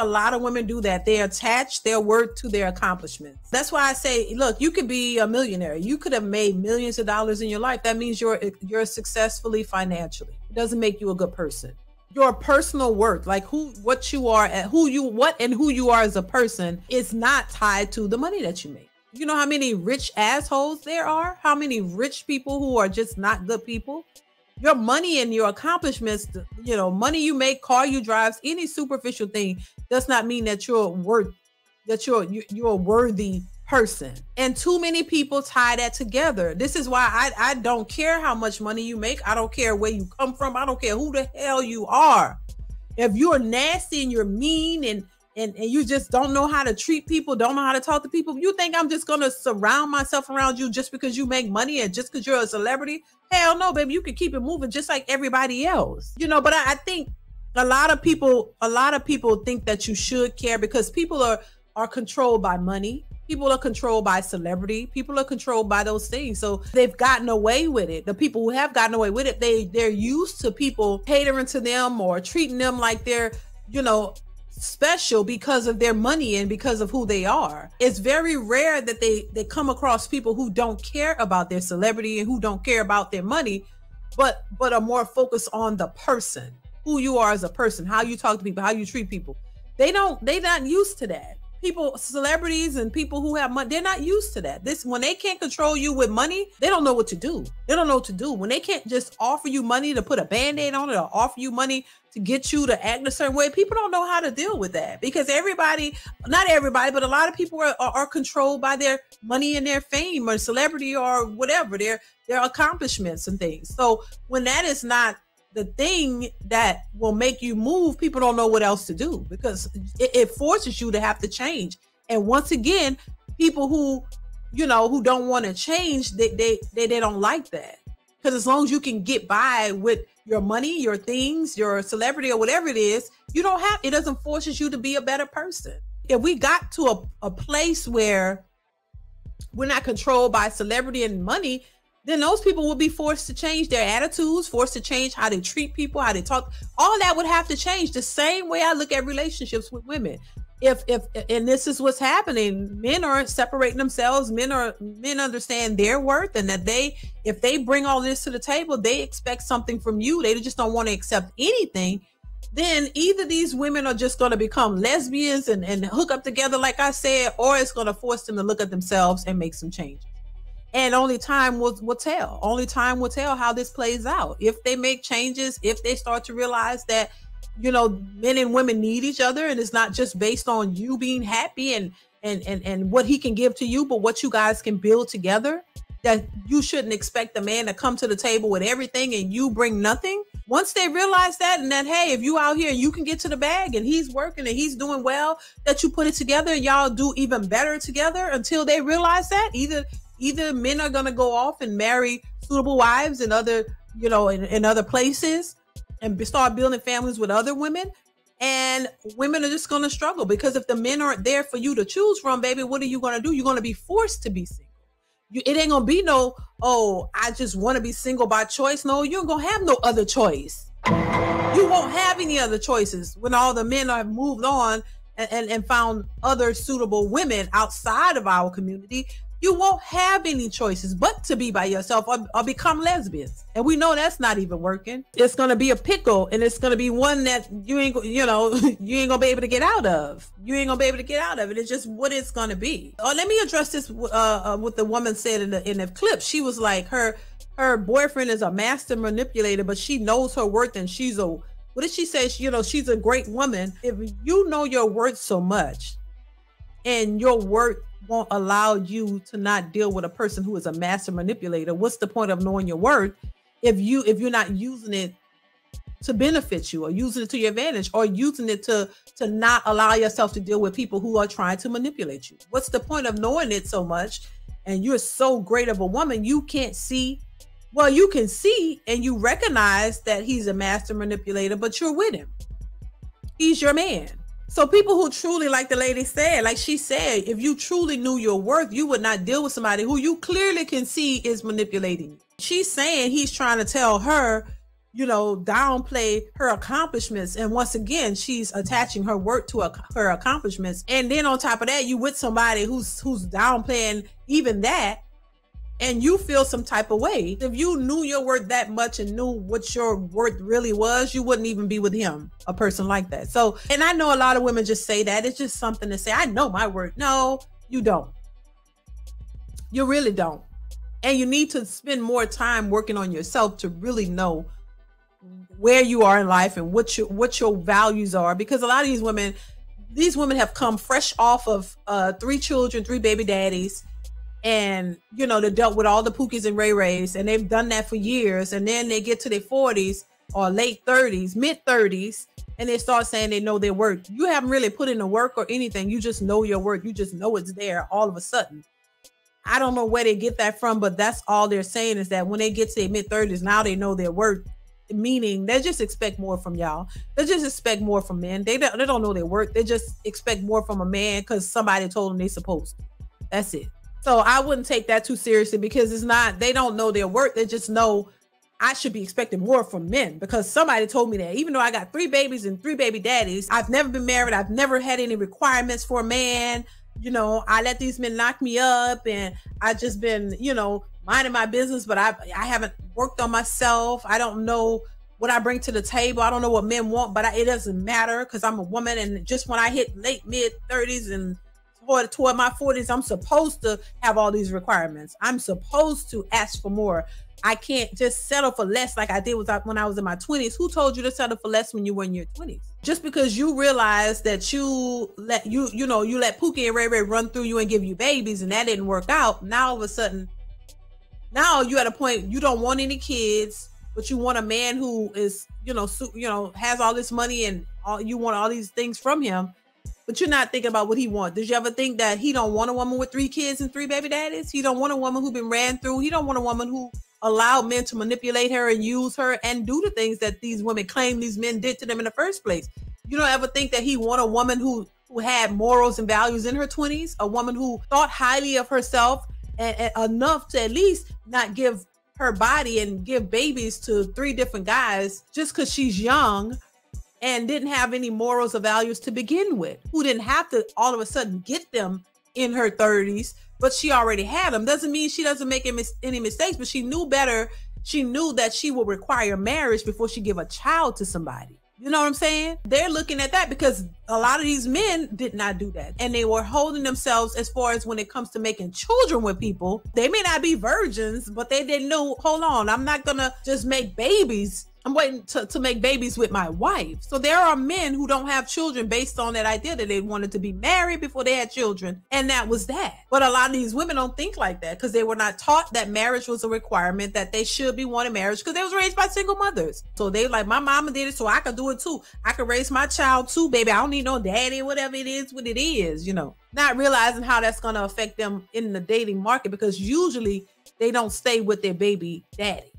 A lot of women do that. They attach their worth to their accomplishments. That's why I say, look, you could be a millionaire. You could have made millions of dollars in your life. That means you're successfully financially. It doesn't make you a good person. Your personal worth, like what you are and who you are as a person, is not tied to the money that you make. You know how many rich assholes there are? How many rich people who are just not good people? Your money and your accomplishments, money you make, car you drive, any superficial thing does not mean that you're a worthy person. And too many people tie that together. This is why I don't care how much money you make. I don't care where you come from. I don't care who the hell you are. If you're nasty and you're mean and you just don't know how to treat people, don't know how to talk to people, you think I'm just going to surround myself around you just because you make money and just because you're a celebrity? Hell no, baby. You can keep it moving just like everybody else. But I think a lot of people think that you should care because people are controlled by money. People are controlled by celebrity. People are controlled by those things. So they've gotten away with it. The people who have gotten away with it, they're used to people catering to them or treating them like they're, special because of their money and because of who they are. It's very rare that they come across people who don't care about their celebrity and who don't care about their money, but are more focused on the person, who you are as a person, how you talk to people, how you treat people. They're not used to that. People, celebrities and people who have money, they're not used to that. When they can't control you with money, they don't know what to do. They don't know what to do. When they can't just offer you money to put a Band-Aid on it or offer you money to get you to act a certain way, people don't know how to deal with that because not everybody, but a lot of people are controlled by their money and their fame or celebrity or whatever, their accomplishments and things. So when that is not the thing that will make you move, people don't know what else to do because it forces you to have to change. And once again, people who don't want to change, they don't like that, because as long as you can get by with your money, your things, your celebrity or whatever it is, it doesn't force you to be a better person. If we got to a place where we're not controlled by celebrity and money, then those people will be forced to change their attitudes, forced to change how they treat people, how they talk. All that would have to change. The same way I look at relationships with women. And this is what's happening. Men are separating themselves. Men understand their worth, and that if they bring all this to the table, they expect something from you. They just don't want to accept anything. Then either these women are just going to become lesbians and hook up together, like I said, or it's going to force them to look at themselves and make some changes. And only time will tell. Only time will tell how this plays out. If they make changes, if they start to realize that, men and women need each other, and it's not just based on you being happy and what he can give to you, but what you guys can build together, that you shouldn't expect the man to come to the table with everything and you bring nothing. Once they realize that, and that, hey, if you out here, you can get to the bag and he's working and he's doing well, that you put it together and y'all do even better together. Until they realize that, either men are going to go off and marry suitable wives in other, in other places and start building families with other women, and women are just going to struggle because if the men aren't there for you to choose from, baby, what are you going to do? You're going to be forced to be single. It ain't going to be no, oh, I just want to be single by choice. No, you ain't going to have no other choice. You won't have any other choices when all the men have moved on and found other suitable women outside of our community. You won't have any choices but to be by yourself or become lesbians. And we know that's not even working. It's going to be a pickle, and it's going to be one that you ain't going to be able to get out of. You ain't going to be able to get out of it. It's just what it's going to be. Let me address this what the woman said in the clip. She was like, her boyfriend is a master manipulator, but she knows her worth, and what did she say? She's a great woman. If you know your worth so much and your worth won't allow you to not deal with a person who is a master manipulator, what's the point of knowing your worth if you're not using it to benefit you, or using it to your advantage, or using it to not allow yourself to deal with people who are trying to manipulate you? What's the point of knowing it so much and you're so great of a woman you can't see? Well, you can see and you recognize that he's a master manipulator, but you're with him. He's your man. So people who truly, like the lady said, like she said, if you truly knew your worth, you would not deal with somebody who you clearly can see is manipulating you. She's saying he's trying to tell her downplay her accomplishments. And once again, she's attaching her work to her accomplishments. And then on top of that, you with somebody who's downplaying even that, and you feel some type of way. If you knew your worth that much and knew what your worth really was, you wouldn't even be with him, a person like that. So, and I know a lot of women just say that. It's just something to say. I know my worth. No, you don't. You really don't. And you need to spend more time working on yourself to really know where you are in life and what your values are. Because a lot of these women have come fresh off of 3 children, 3 baby daddies. And, they dealt with all the Pookies and Ray Rays, and they've done that for years. And then they get to their 40s or late 30s, mid 30s, and they start saying they know their worth. You haven't really put in the work or anything. You just know your worth. You just know it's there all of a sudden. I don't know where they get that from, but that's all they're saying, is that when they get to their mid 30s, now they know their worth. Meaning they just expect more from y'all. They just expect more from men. They don't know their worth. They just expect more from a man because somebody told them they're supposed to. That's it. So I wouldn't take that too seriously, because they don't know their worth. They just know I should be expecting more from men because somebody told me that. Even though I got 3 babies and 3 baby daddies, I've never been married. I've never had any requirements for a man. I let these men knock me up, and I just been, minding my business, but I haven't worked on myself. I don't know what I bring to the table. I don't know what men want, but it doesn't matter because I'm a woman. And just when I hit late mid 30s and toward my 40s, I'm supposed to have all these requirements. I'm supposed to ask for more. I can't just settle for less like I did when I was in my 20s. Who told you to settle for less when you were in your 20s? Just because you realize that you let Pookie and Ray Ray run through you and give you babies, and that didn't work out. Now all of a sudden, now you at a point you don't want any kids, but you want a man who is, has all this money and you want all these things from him. But you're not thinking about what he wants. Did you ever think that he don't want a woman with 3 kids and 3 baby daddies? He don't want a woman who been ran through. He don't want a woman who allowed men to manipulate her and use her and do the things that these women claim these men did to them in the first place. You don't ever think that he want a woman who had morals and values in her 20s, a woman who thought highly of herself and enough to at least not give her body and give babies to 3 different guys just because she's young and didn't have any morals or values to begin with, who didn't have to all of a sudden get them in her 30s, but she already had them. Doesn't mean she doesn't make any mistakes, but she knew better. She knew that she would require marriage before she give a child to somebody. You know what I'm saying? They're looking at that because a lot of these men did not do that. And they were holding themselves, as far as when it comes to making children with people. They may not be virgins, but they didn't know, hold on, I'm not going to just make babies. I'm waiting to make babies with my wife. So there are men who don't have children based on that idea that they wanted to be married before they had children. And that was that. But a lot of these women don't think like that because they were not taught that marriage was a requirement, that they should be wanting marriage because they was raised by single mothers. So they like, my mama did it, so I could do it too. I could raise my child too, baby. I don't need no daddy, whatever it is, what it is, Not realizing how that's going to affect them in the dating market, because usually they don't stay with their baby daddy.